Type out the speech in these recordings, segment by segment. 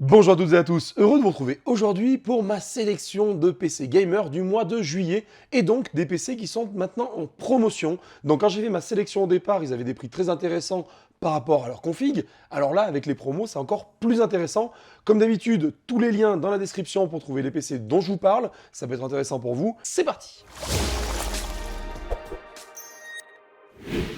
Bonjour à toutes et à tous, heureux de vous retrouver aujourd'hui pour ma sélection de PC gamer du mois de juillet et donc des PC qui sont maintenant en promotion. Donc quand j'ai fait ma sélection au départ, ils avaient des prix très intéressants par rapport à leur config. Alors là, avec les promos, c'est encore plus intéressant. Comme d'habitude, tous les liens dans la description pour trouver les PC dont je vous parle. Ça peut être intéressant pour vous. C'est parti!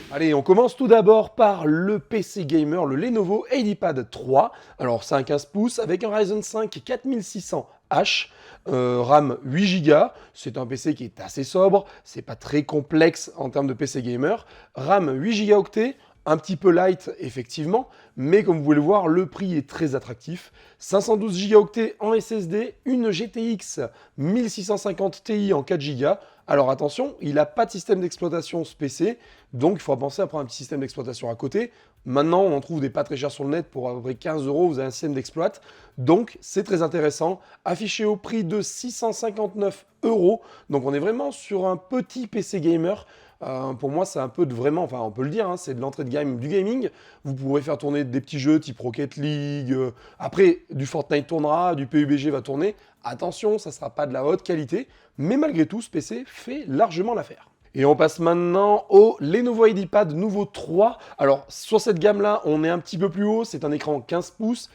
Allez, on commence tout d'abord par le PC gamer, le Lenovo EdiPad 3. Alors, c'est un 15 pouces avec un Ryzen 5 4600H, RAM 8 Go. C'est un PC qui est assez sobre, c'est pas très complexe en termes de PC gamer. RAM 8 Go octets, un petit peu light effectivement, mais comme vous pouvez le voir, le prix est très attractif. 512 Go en SSD, une GTX 1650 Ti en 4 Go. Alors attention, il n'a pas de système d'exploitation ce PC, donc il faudra penser à prendre un petit système d'exploitation à côté. Maintenant, on en trouve des pas très chers sur le net pour à peu près 15 €, vous avez un système d'exploit. Donc c'est très intéressant, affiché au prix de 659 €. Donc on est vraiment sur un petit PC gamer. Pour moi, c'est un peu de vraiment, enfin on peut le dire, hein, c'est de l'entrée de gamme du gaming. Vous pourrez faire tourner des petits jeux type Rocket League. Après, du Fortnite tournera, du PUBG va tourner. Attention, ça ne sera pas de la haute qualité, mais malgré tout, ce PC fait largement l'affaire. Et on passe maintenant au Lenovo EdiPad Nouveau 3. Alors, sur cette gamme-là, on est un petit peu plus haut. C'est un écran 15 pouces,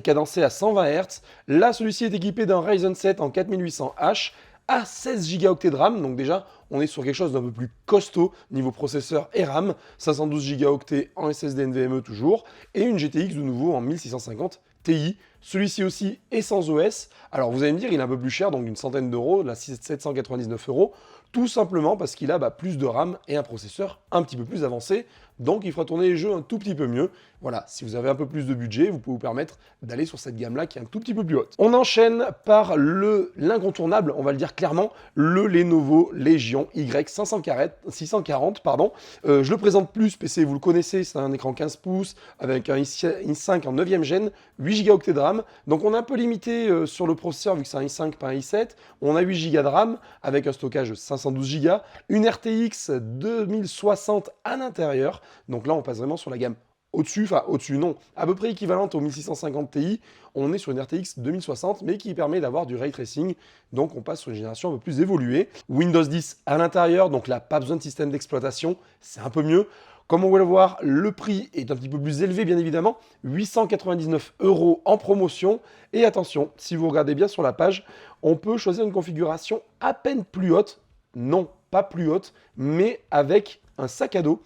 cadencé à 120 Hz. Là, celui-ci est équipé d'un Ryzen 7 en 4800H à 16 Go de RAM. Donc déjà, on est sur quelque chose d'un peu plus costaud niveau processeur et RAM. 512 Go en SSD NVMe toujours. Et une GTX de nouveau en 1650 Ti. Celui-ci aussi est sans OS. Alors vous allez me dire, il est un peu plus cher, donc d'une centaine d'euros, là 799 €. Tout simplement parce qu'il a plus de RAM et un processeur un petit peu plus avancé. Donc il fera tourner les jeux un tout petit peu mieux. Voilà, si vous avez un peu plus de budget, vous pouvez vous permettre d'aller sur cette gamme-là qui est un tout petit peu plus haute. On enchaîne par l'incontournable, on va le dire clairement, le Lenovo Legion Y640. Je le présente plus, PC, vous le connaissez, c'est un écran 15 pouces avec un i5 en 9e gen, 8 Go de RAM. Donc on est un peu limité sur le processeur vu que c'est un i5 pas un i7. On a 8 Go de RAM avec un stockage 512 Go, une RTX 2060 à l'intérieur. Donc là on passe vraiment sur la gamme au-dessus, enfin au-dessus non, à peu près équivalente au 1650 Ti. On est sur une RTX 2060 mais qui permet d'avoir du ray tracing. Donc on passe sur une génération un peu plus évoluée. Windows 10 à l'intérieur, donc là pas besoin de système d'exploitation, c'est un peu mieux. Comme on va le voir, le prix est un petit peu plus élevé, bien évidemment. 899 € en promotion. Et attention, si vous regardez bien sur la page, on peut choisir une configuration à peine plus haute. Non, pas plus haute, mais avec un sac à dos.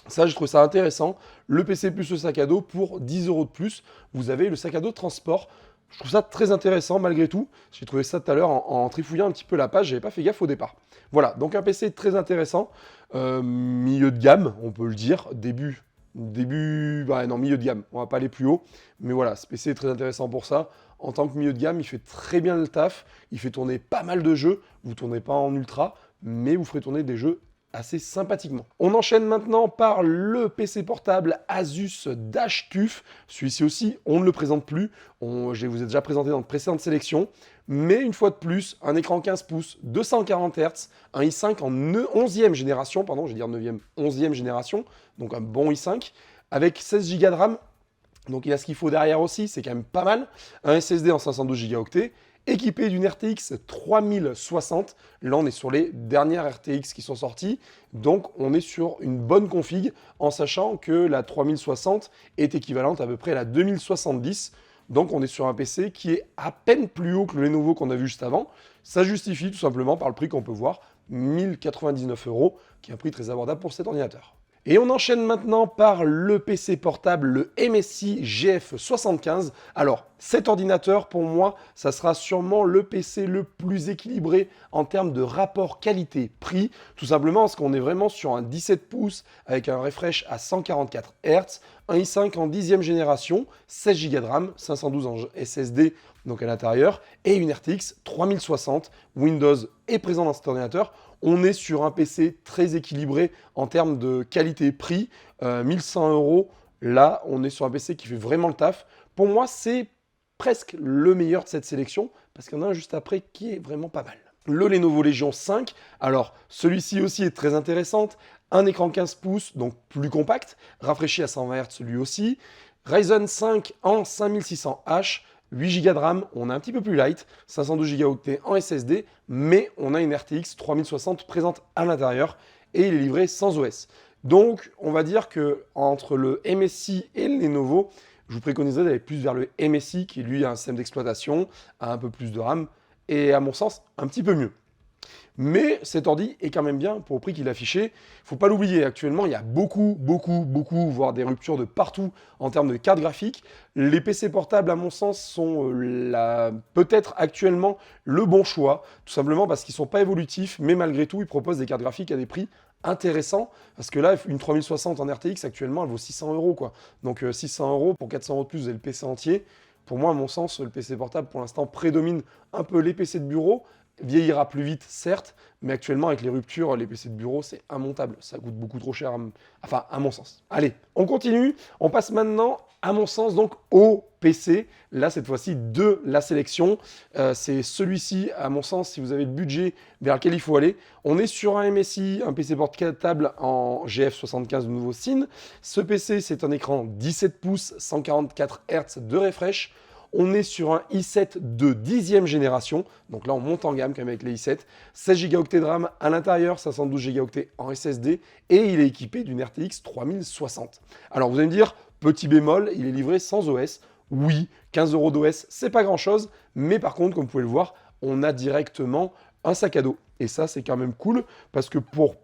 Ça, je trouve ça intéressant. Le PC plus le sac à dos pour 10 € de plus. Vous avez le sac à dos transport. Je trouve ça très intéressant malgré tout. J'ai trouvé ça tout à l'heure en trifouillant un petit peu la page. J'avais pas fait gaffe au départ. Voilà, donc un PC très intéressant. Milieu de gamme, on peut le dire. Milieu de gamme. On va pas aller plus haut. Mais voilà, ce PC est très intéressant pour ça. En tant que milieu de gamme, il fait très bien le taf. Il fait tourner pas mal de jeux. Vous ne tournez pas en ultra, mais vous ferez tourner des jeux assez sympathiquement. On enchaîne maintenant par le PC portable Asus Dash TUF. Celui-ci aussi, on ne le présente plus. Je vous ai déjà présenté dans de précédentes sélections. Mais une fois de plus, un écran 15 pouces, 240 Hz, un i5 en 11e génération, pardon, je vais dire 9e, 11e génération, donc un bon i5, avec 16 Go de RAM. Donc il a ce qu'il faut derrière aussi, c'est quand même pas mal. Un SSD en 512 Go octets, équipé d'une RTX 3060. Là, on est sur les dernières RTX qui sont sorties. Donc, on est sur une bonne config, en sachant que la 3060 est équivalente à peu près à la 2070. Donc, on est sur un PC qui est à peine plus haut que le Lenovo qu'on a vu juste avant. Ça justifie tout simplement par le prix qu'on peut voir, 1099 €, qui est un prix très abordable pour cet ordinateur. Et on enchaîne maintenant par le PC portable, le MSI GF75. Alors, cet ordinateur, pour moi, ça sera sûrement le PC le plus équilibré en termes de rapport qualité-prix. Tout simplement parce qu'on est vraiment sur un 17 pouces avec un refresh à 144 Hz, un i5 en 10e génération, 16 Go de RAM, 512 en SSD donc à l'intérieur, et une RTX 3060. Windows est présent dans cet ordinateur. On est sur un PC très équilibré en termes de qualité-prix. 1100 €, là, on est sur un PC qui fait vraiment le taf. Pour moi, c'est presque le meilleur de cette sélection, parce qu'il y en a un juste après qui est vraiment pas mal. Le Lenovo Legion 5, alors celui-ci aussi est très intéressant. Un écran 15 pouces, donc plus compact, rafraîchi à 120 Hz lui aussi. Ryzen 5 en 5600H, 8 Go de RAM, on est un petit peu plus light, 512 Go en SSD, mais on a une RTX 3060 présente à l'intérieur et il est livré sans OS. Donc, on va dire que entre le MSI et le Lenovo, je vous préconiserais d'aller plus vers le MSI qui, lui, a un système d'exploitation, a un peu plus de RAM et, à mon sens, un petit peu mieux. Mais cet ordi est quand même bien pour le prix qu'il affichait. Il ne faut pas l'oublier, actuellement, il y a beaucoup, voire des ruptures de partout en termes de cartes graphiques. Les PC portables, à mon sens, sont peut-être actuellement le bon choix, tout simplement parce qu'ils ne sont pas évolutifs, mais malgré tout, ils proposent des cartes graphiques à des prix intéressants. Parce que là, une 3060 en RTX, actuellement, elle vaut 600 euros, quoi. Donc 600 euros pour 400 euros de plus, vous avez le PC entier. Pour moi, à mon sens, le PC portable, pour l'instant, prédomine un peu les PC de bureau. Vieillira plus vite, certes, mais actuellement, avec les ruptures, les PC de bureau, c'est immontable. Ça coûte beaucoup trop cher, enfin, à mon sens. Allez, on continue. On passe maintenant, à mon sens, donc, au PC. Là, cette fois-ci, de la sélection. C'est celui-ci, à mon sens, si vous avez le budget vers lequel il faut aller. On est sur un MSI, un PC portable en GF75 de nouveau Cine. Ce PC, c'est un écran 17 pouces, 144 Hz de refresh. On est sur un i7 de 10e génération, donc là on monte en gamme quand même avec les i7, 16 Go de RAM à l'intérieur, 512 Go en SSD, et il est équipé d'une RTX 3060. Alors vous allez me dire, petit bémol, il est livré sans OS. Oui, 15 € d'OS, c'est pas grand chose, mais par contre, comme vous pouvez le voir, on a directement un sac à dos. Et ça, c'est quand même cool, parce que pour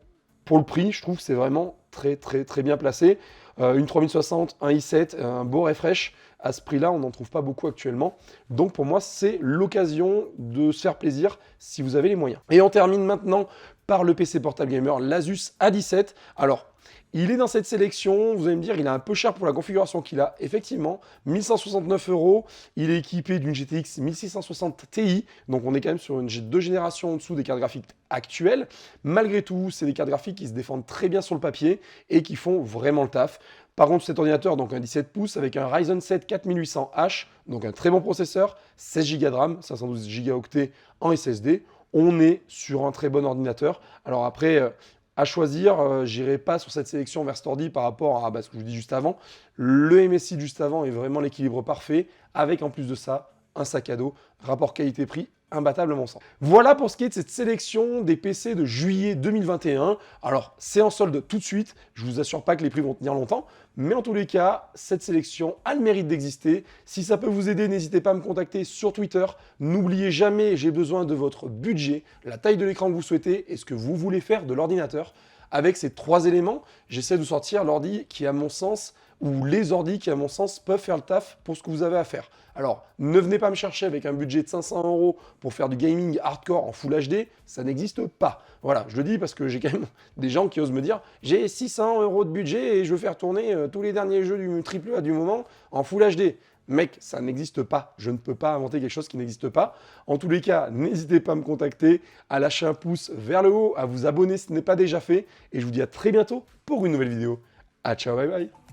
le prix, je trouve que c'est vraiment très bien placé. Une 3060, un i7, un beau refresh, à ce prix-là, on n'en trouve pas beaucoup actuellement. Donc pour moi, c'est l'occasion de se faire plaisir si vous avez les moyens. Et on termine maintenant par le PC portable gamer, l'Asus A17. Alors, il est dans cette sélection, vous allez me dire, il est un peu cher pour la configuration qu'il a. Effectivement, 1169 €. Il est équipé d'une GTX 1660 Ti, donc on est quand même sur une 2 générations en dessous des cartes graphiques actuelles. Malgré tout, c'est des cartes graphiques qui se défendent très bien sur le papier et qui font vraiment le taf. Par contre, cet ordinateur, donc un 17 pouces avec un Ryzen 7 4800H, donc un très bon processeur, 16 Go de RAM, 512 Go en SSD. On est sur un très bon ordinateur. Alors après, à choisir, j'irai pas sur cette sélection vers cet ordi par rapport à ce que je vous dis juste avant. Le MSI juste avant est vraiment l'équilibre parfait, avec en plus de ça, un sac à dos, rapport qualité-prix imbattable à mon sens. Voilà pour ce qui est de cette sélection des PC de juillet 2021. Alors, c'est en solde tout de suite. Je vous assure pas que les prix vont tenir longtemps. Mais en tous les cas, cette sélection a le mérite d'exister. Si ça peut vous aider, n'hésitez pas à me contacter sur Twitter. N'oubliez jamais, j'ai besoin de votre budget, la taille de l'écran que vous souhaitez et ce que vous voulez faire de l'ordinateur. Avec ces 3 éléments, j'essaie de sortir l'ordi qui, à mon sens, ou les ordis qui, à mon sens, peuvent faire le taf pour ce que vous avez à faire. Alors, ne venez pas me chercher avec un budget de 500 € pour faire du gaming hardcore en Full HD, ça n'existe pas. Voilà, je le dis parce que j'ai quand même des gens qui osent me dire « J'ai 600 € de budget et je veux faire tourner tous les derniers jeux du AAA du moment en Full HD ». Mec, ça n'existe pas. Je ne peux pas inventer quelque chose qui n'existe pas. En tous les cas, n'hésitez pas à me contacter, à lâcher un pouce vers le haut, à vous abonner si ce n'est pas déjà fait. Et je vous dis à très bientôt pour une nouvelle vidéo. À ciao, bye bye.